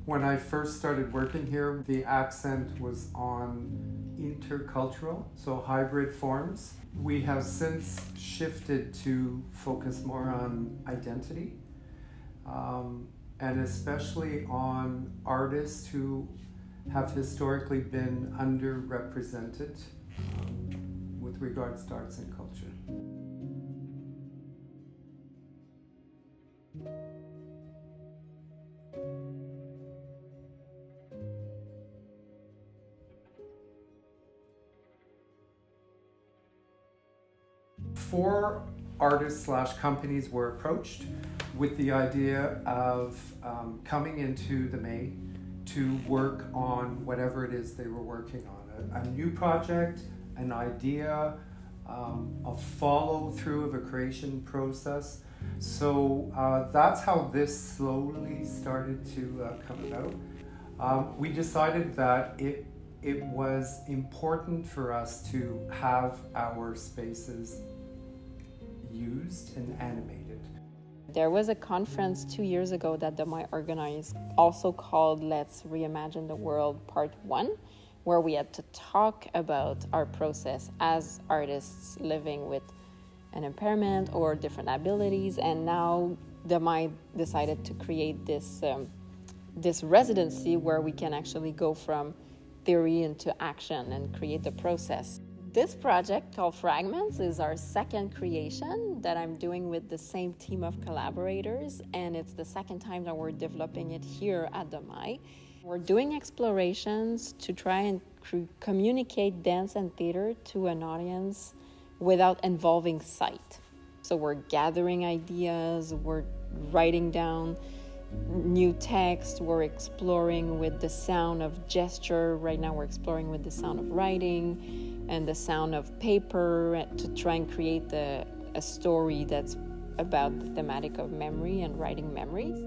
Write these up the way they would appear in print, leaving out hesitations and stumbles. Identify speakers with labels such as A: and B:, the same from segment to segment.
A: When I first started working here, the accent was on intercultural, so hybrid forms. We have since shifted to focus more on identity, and especially on artists who have historically been underrepresented with regards to arts and culture. Four artists / companies were approached with the idea of coming into the May to work on whatever it is they were working on. A new project, an idea, a follow through of a creation process. So that's how this slowly started to come about. We decided that it was important for us to have our spaces used and animated.
B: There was a conference 2 years ago that the MI organized, also called Let's Reimagine the World Part 1, where we had to talk about our process as artists living with an impairment or different abilities. And now the MI decided to create this residency where we can actually go from theory into action and create the process. This project called Fragments is our second creation that I'm doing with the same team of collaborators, and it's the second time that we're developing it here at the MI. We're doing explorations to try and communicate dance and theater to an audience without involving sight. So we're gathering ideas, we're writing down new text, we're exploring with the sound of gesture. Right now we're exploring with the sound of writing and the sound of paper to try and create a story that's about the thematic of memory and writing memories.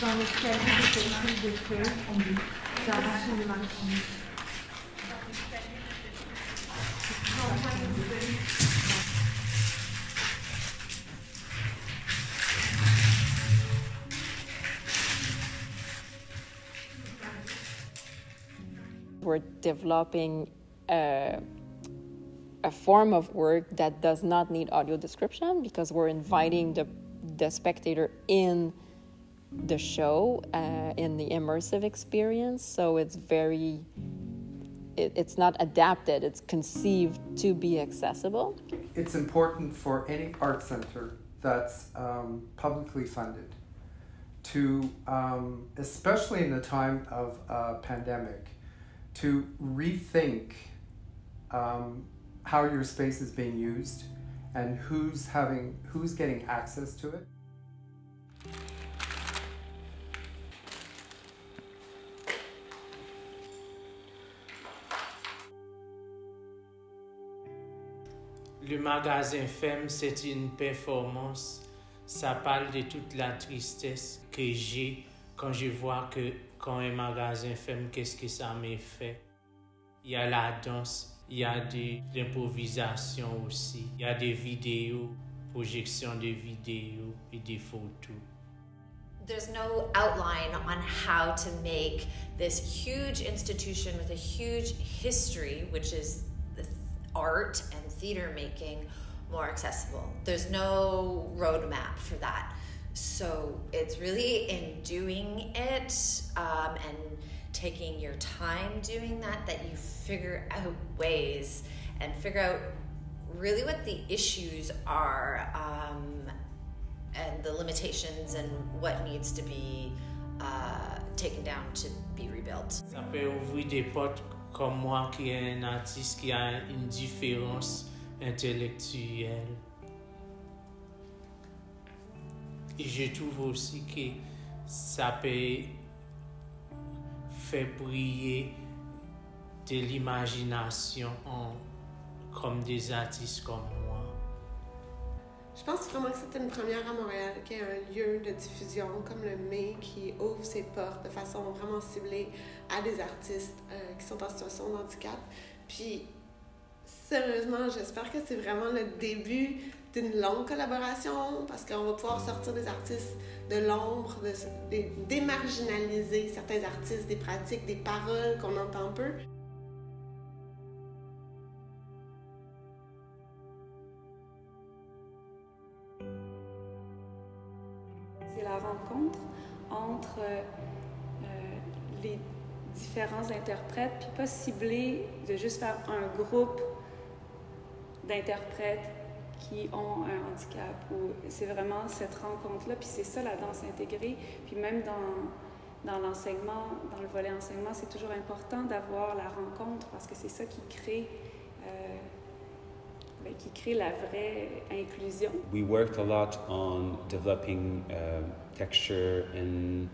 C: Dans l'escalier de cette prise de feuilles, on dit j'arrache le marquis.
B: We're developing a form of work that does not need audio description because we're inviting the spectator in the show, in the immersive experience. So it's it's not adapted, it's conceived to be accessible.
A: It's important for any art center that's publicly funded to, especially in the time of a pandemic, to rethink how your space is being used and who's getting access to it.
D: Le magasin Femme, c'est une performance. Ça parle de toute la tristesse que j'ai quand je vois que quand un magasin Femme, qu'est-ce que ça me fait. Il y a la danse, il y a de l'improvisation aussi. Il y a des vidéos, projections de vidéos et des photos.
E: There's no outline on how to make this huge institution with a huge history, which is art and theater making, more accessible. There's no roadmap for that. So it's really in doing it and taking your time doing that you figure out ways and figure out really what the issues are and the limitations and what needs to be taken down to be rebuilt.
D: Ça peut ouvrir des portes comme moi qui est un artiste qui a une différence intellectuelle. Et je trouve aussi que ça peut faire briller de l'imagination comme des artistes comme moi.
F: Je pense vraiment que c'est une première à Montréal, qu'il y ait un lieu de diffusion comme le Mai qui ouvre ses portes de façon vraiment ciblée à des artistes qui sont en situation de handicap. Puis, sérieusement, j'espère que c'est vraiment le début d'une longue collaboration parce qu'on va pouvoir sortir des artistes de l'ombre, démarginaliser certains artistes, des pratiques, des paroles qu'on entend peu.
G: C'est la rencontre entre les différents interprètes, puis pas cibler de juste faire un groupe d'interprètes qui ont un handicap. C'est vraiment cette rencontre-là, puis c'est ça la danse intégrée. Puis même dans l'enseignement, dans le volet enseignement, c'est toujours important d'avoir la rencontre parce que c'est ça qui crée la vraie inclusion.
H: We worked a lot on developing texture and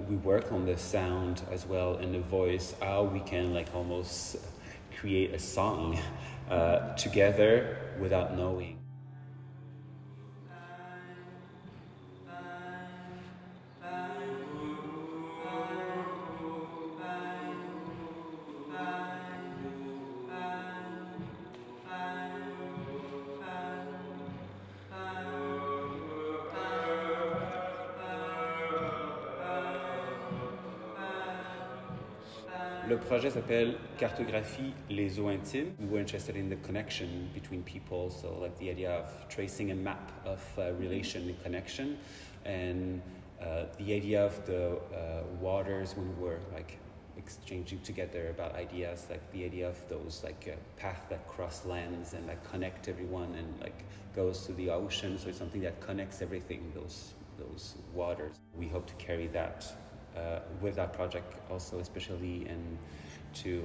H: we worked on the sound as well and the voice, how we can like almost create a song together without knowing. Le projet s'appelle Cartographie les eaux intimes. We were interested in the connection between people, so like the idea of tracing a map of relation and connection, and the idea of the waters when we were like exchanging together about ideas, like the idea of those like paths that cross lands and like connect everyone and like goes to the ocean. So it's something that connects everything, those waters. We hope to carry that with that project also, especially, and to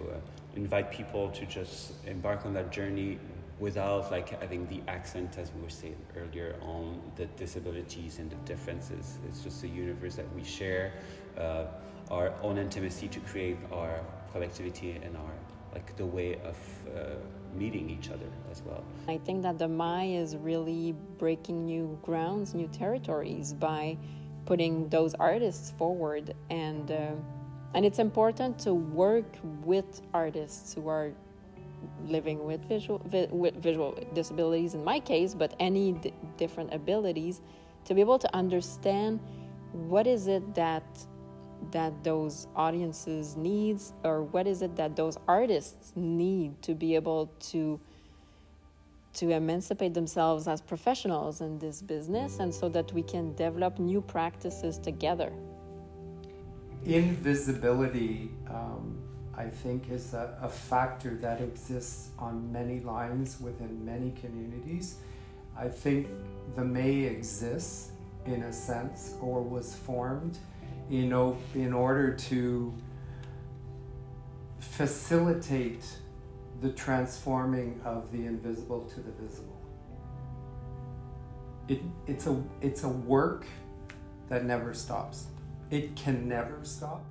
H: invite people to just embark on that journey without like having the accent, as we were saying earlier, on the disabilities and the differences. It's just a universe that we share, our own intimacy to create our collectivity and our like the way of meeting each other as well.
B: I think that the Mai is really breaking new grounds, new territories by putting those artists forward, and it's important to work with artists who are living with visual disabilities in my case, but any different abilities, to be able to understand what is it that those audiences needs, or what is it that those artists need to be able to emancipate themselves as professionals in this business, and so that we can develop new practices together.
A: Invisibility, I think, is a factor that exists on many lines within many communities. I think the May exists in a sense, or was formed, in order to facilitate the transforming of the invisible to the visible. It's a work that never stops. It can never stop.